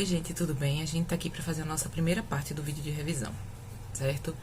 Oi gente, tudo bem? A gente tá aqui para fazer a nossa primeira parte do vídeo de revisão, certo?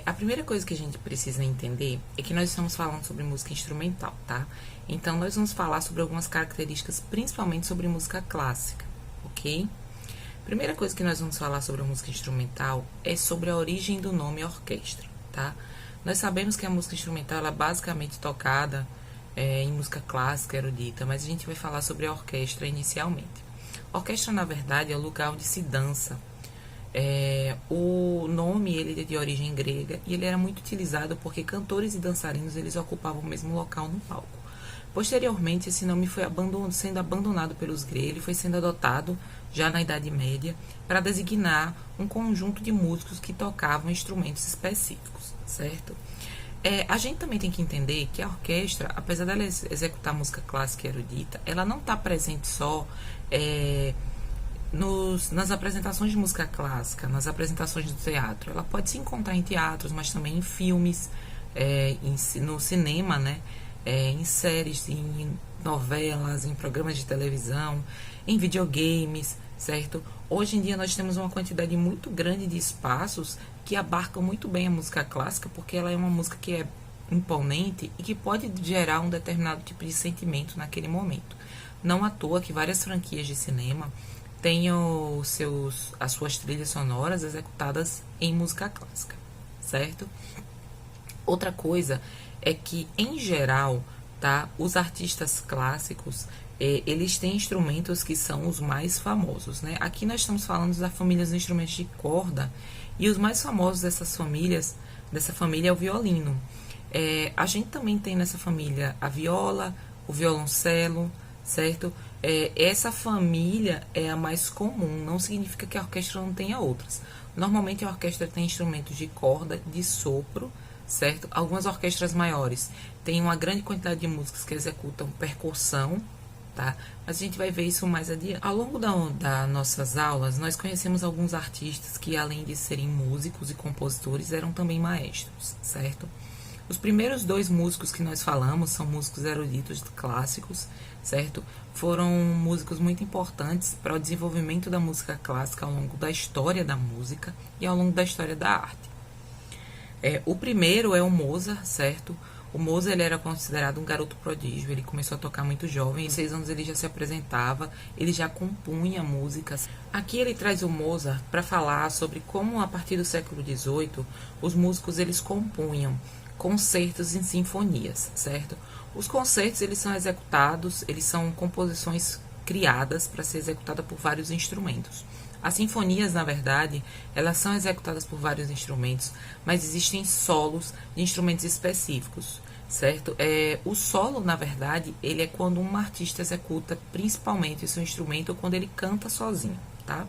A primeira coisa que a gente precisa entender é que nós estamos falando sobre música instrumental, tá? Então nós vamos falar sobre algumas características, principalmente sobre música clássica, ok? Primeira coisa que nós vamos falar sobre a música instrumental é sobre a origem do nome orquestra, tá? Nós sabemos que a música instrumental ela é basicamente tocada em música clássica erudita, mas a gente vai falar sobre a orquestra inicialmente. A orquestra, na verdade, é o lugar onde se dança. O nome ele é de origem grega e ele era muito utilizado porque cantores e dançarinos eles ocupavam o mesmo local no palco. Posteriormente, esse nome foi sendo abandonado pelos gregos e foi sendo adotado já na Idade Média para designar um conjunto de músicos que tocavam instrumentos específicos, certo? A gente também tem que entender que a orquestra, apesar dela executar música clássica e erudita, ela não está presente só nas apresentações de música clássica, nas apresentações do teatro. Ela pode se encontrar em teatros, mas também em filmes, no cinema, né? Em séries, em novelas, em programas de televisão, em videogames, certo? Hoje em dia nós temos uma quantidade muito grande de espaços que abarcam muito bem a música clássica, porque ela é uma música que é imponente e que pode gerar um determinado tipo de sentimento naquele momento. Não à toa que várias franquias de cinema têm as suas trilhas sonoras executadas em música clássica, certo? Outra coisa é que, em geral, tá, os artistas clássicos eles têm instrumentos que são os mais famosos, né? Aqui nós estamos falando da família dos instrumentos de corda e os mais famosos dessa família é o violino. A gente também tem nessa família a viola, o violoncelo, certo? Essa família é a mais comum, não significa que a orquestra não tenha outras. Normalmente a orquestra tem instrumentos de corda, de sopro, certo? Algumas orquestras maiores têm uma grande quantidade de músicos que executam percussão, tá? Mas a gente vai ver isso mais adiante. Ao longo das nossas aulas, nós conhecemos alguns artistas que, além de serem músicos e compositores, eram também maestros, certo? Os primeiros dois músicos que nós falamos são músicos eruditos clássicos, certo? Foram músicos muito importantes para o desenvolvimento da música clássica ao longo da história da música e ao longo da história da arte. O primeiro é o Mozart, certo? O Mozart ele era considerado um garoto prodígio, ele começou a tocar muito jovem, em 6 anos ele já se apresentava, ele já compunha músicas. Aqui ele traz o Mozart para falar sobre como a partir do século XVIII os músicos eles compunham concertos em sinfonias, certo? Os concertos eles são executados, eles são composições criadas para ser executada por vários instrumentos. As sinfonias, na verdade, elas são executadas por vários instrumentos, mas existem solos de instrumentos específicos, certo? O solo, na verdade, ele é quando um artista executa principalmente o seu instrumento ou quando ele canta sozinho, tá?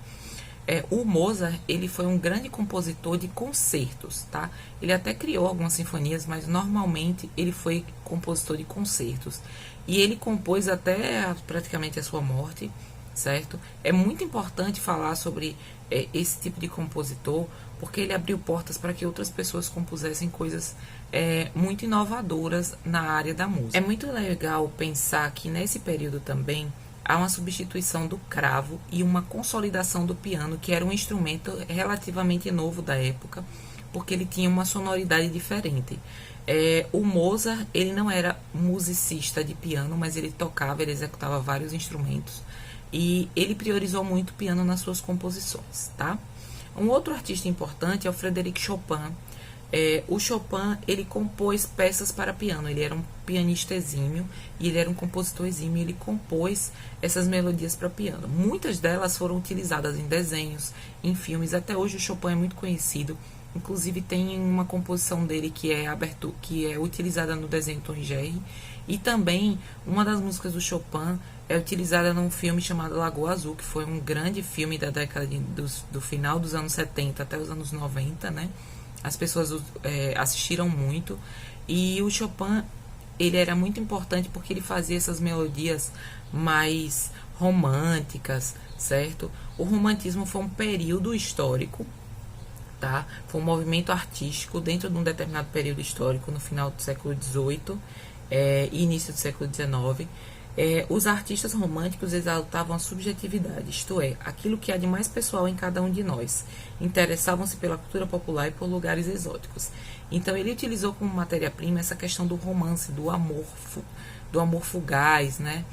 O Mozart, ele foi um grande compositor de concertos, tá? Ele até criou algumas sinfonias, mas normalmente ele foi compositor de concertos. E ele compôs até praticamente a sua morte, certo? É muito importante falar sobre esse tipo de compositor, porque ele abriu portas para que outras pessoas compusessem coisas muito inovadoras na área da música. É muito legal pensar que nesse período também há uma substituição do cravo e uma consolidação do piano, que era um instrumento relativamente novo da época, porque ele tinha uma sonoridade diferente. O Mozart, ele não era musicista de piano, mas ele tocava, ele executava vários instrumentos, e ele priorizou muito o piano nas suas composições, tá? Um outro artista importante é o Frédéric Chopin. O Chopin, ele compôs peças para piano, ele era um pianista exímio e ele era um compositor exímio, ele compôs essas melodias para piano. Muitas delas foram utilizadas em desenhos, em filmes, até hoje o Chopin é muito conhecido, inclusive tem uma composição dele que é utilizada no desenho Tom e Jerry, e também uma das músicas do Chopin é utilizada num filme chamado Lagoa Azul, que foi um grande filme da década do final dos anos 70 até os anos 90, né? As pessoas assistiram muito, e o Chopin ele era muito importante porque ele fazia essas melodias mais românticas, certo? O romantismo foi um período histórico, tá? Foi um movimento artístico dentro de um determinado período histórico, no final do século XVIII e início do século XIX, Os artistas românticos exaltavam a subjetividade, isto é, aquilo que há de mais pessoal em cada um de nós. Interessavam-se pela cultura popular e por lugares exóticos. Então ele utilizou como matéria-prima essa questão do romance, do amor fugaz, né?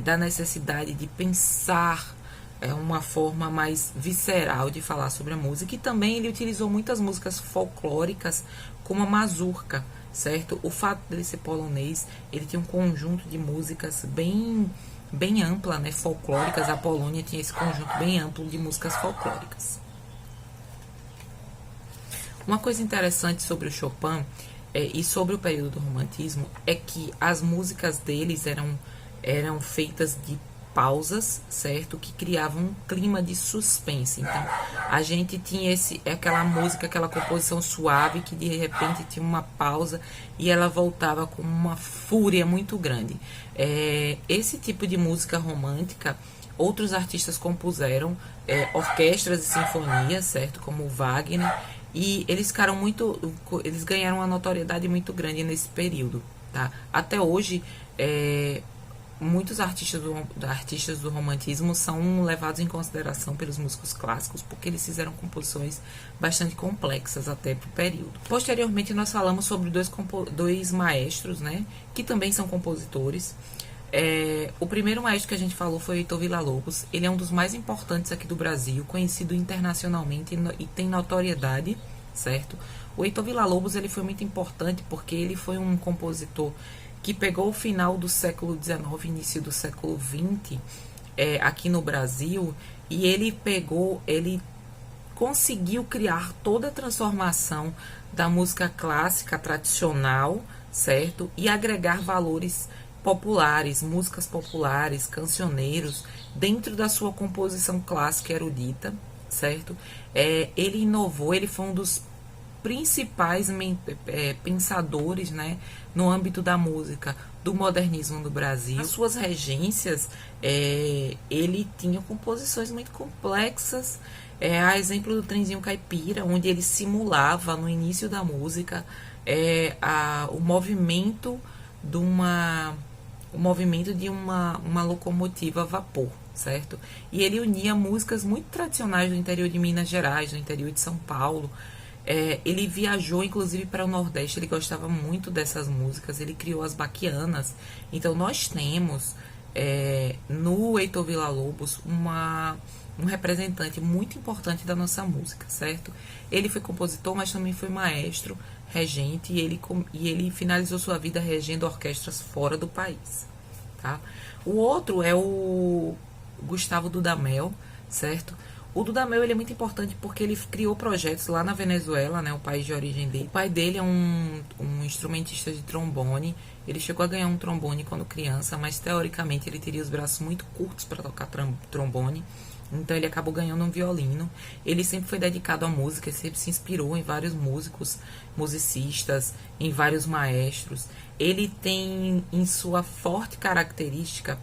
Da necessidade de pensar uma forma mais visceral de falar sobre a música. E também ele utilizou muitas músicas folclóricas, como a mazurca, certo? O fato dele ser polonês, ele tinha um conjunto de músicas bem ampla, né? Folclóricas. A Polônia tinha esse conjunto bem amplo de músicas folclóricas. Uma coisa interessante sobre o Chopin e sobre o período do romantismo é que as músicas deles eram feitas de pausas, certo? Que criavam um clima de suspense. Então, a gente tinha aquela música, aquela composição suave que de repente tinha uma pausa e ela voltava com uma fúria muito grande. Esse tipo de música romântica, outros artistas compuseram, orquestras e sinfonias, certo? Como o Wagner, e eles ganharam uma notoriedade muito grande nesse período, tá? Até hoje, muitos artistas do romantismo são levados em consideração pelos músicos clássicos porque eles fizeram composições bastante complexas até para o período. Posteriormente, nós falamos sobre dois maestros, né, que também são compositores. O primeiro maestro que a gente falou foi o Heitor Villa-Lobos. Ele é um dos mais importantes aqui do Brasil, conhecido internacionalmente e tem notoriedade, certo? O Heitor Villa-Lobos, ele foi muito importante porque ele foi um compositor que pegou o final do século XIX, início do século XX, aqui no Brasil, e ele conseguiu criar toda a transformação da música clássica tradicional, certo? E agregar valores populares, músicas populares, cancioneiros, dentro da sua composição clássica erudita, certo? Ele inovou, ele foi um dos principais pensadores, né, no âmbito da música do modernismo no Brasil. As suas regências, ele tinha composições muito complexas, a exemplo do Trenzinho Caipira, onde ele simulava no início da música o movimento de uma locomotiva a vapor, certo? E ele unia músicas muito tradicionais do interior de Minas Gerais, do interior de São Paulo. Ele viajou inclusive para o Nordeste, ele gostava muito dessas músicas, ele criou as baquianas. Então nós temos no Heitor Villa-Lobos um representante muito importante da nossa música, certo? Ele foi compositor, mas também foi maestro, regente, e ele finalizou sua vida regendo orquestras fora do país, tá? O outro é o Gustavo Dudamel, certo? O Dudamel, ele é muito importante porque ele criou projetos lá na Venezuela, né, o país de origem dele. O pai dele é um instrumentista de trombone. Ele chegou a ganhar um trombone quando criança, mas teoricamente ele teria os braços muito curtos para tocar trombone. Então ele acabou ganhando um violino. Ele sempre foi dedicado à música, sempre se inspirou em vários musicistas, em vários maestros. Ele tem em sua forte característica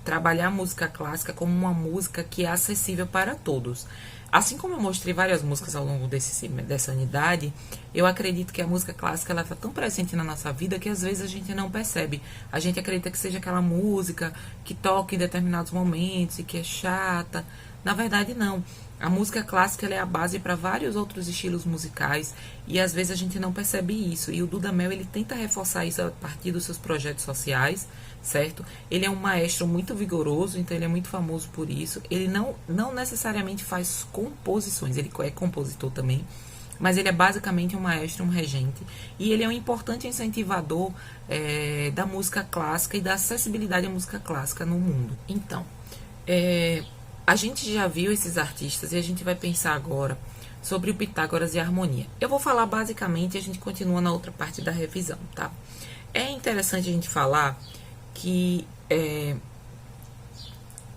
trabalhar a música clássica como uma música que é acessível para todos. Assim como eu mostrei várias músicas ao longo dessa unidade, eu acredito que a música clássica está tão presente na nossa vida que às vezes a gente não percebe. A gente acredita que seja aquela música que toca em determinados momentos e que é chata. Na verdade, não. A música clássica ela é a base para vários outros estilos musicais e às vezes a gente não percebe isso. E o Dudamel, ele tenta reforçar isso a partir dos seus projetos sociais, certo? Ele é um maestro muito vigoroso, então ele é muito famoso por isso. Ele não necessariamente faz composições, ele é compositor também, mas ele é basicamente um maestro, um regente. E ele é um importante incentivador da música clássica e da acessibilidade à música clássica no mundo. Então, a gente já viu esses artistas e a gente vai pensar agora sobre o Pitágoras e a harmonia. Eu vou falar basicamente e a gente continua na outra parte da revisão, tá? É interessante a gente falar que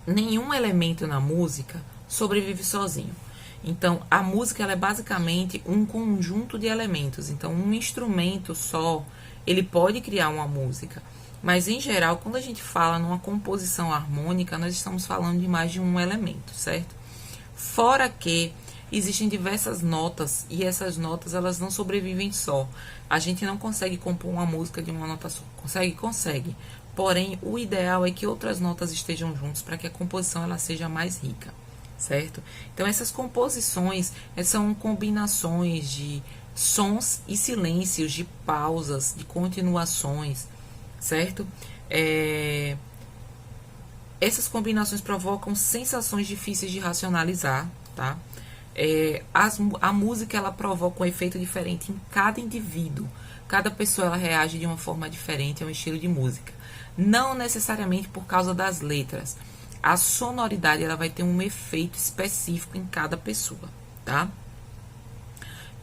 nenhum elemento na música sobrevive sozinho. Então, a música ela é basicamente um conjunto de elementos. Então, um instrumento só, ele pode criar uma música. Mas, em geral, quando a gente fala numa composição harmônica, nós estamos falando de mais de um elemento, certo? Fora que existem diversas notas e essas notas elas não sobrevivem só. A gente não consegue compor uma música de uma nota só. Consegue? Consegue. Porém, o ideal é que outras notas estejam juntas para que a composição ela seja mais rica, certo? Então, essas composições são combinações de sons e silêncios, de pausas, de continuações, certo? Essas combinações provocam sensações difíceis de racionalizar, tá? A música ela provoca um efeito diferente em cada indivíduo. Cada pessoa ela reage de uma forma diferente a um estilo de música. Não necessariamente por causa das letras. A sonoridade ela vai ter um efeito específico em cada pessoa, tá?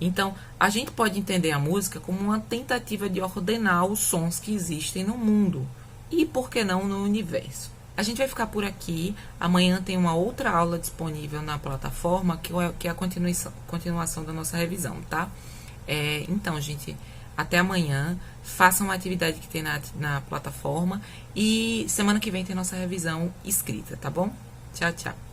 Então, a gente pode entender a música como uma tentativa de ordenar os sons que existem no mundo e, por que não, no universo. A gente vai ficar por aqui. Amanhã tem uma outra aula disponível na plataforma, que é a continuação da nossa revisão, tá? Então, gente, até amanhã. Façam uma atividade que tem na plataforma. E semana que vem tem nossa revisão escrita, tá bom? Tchau, tchau.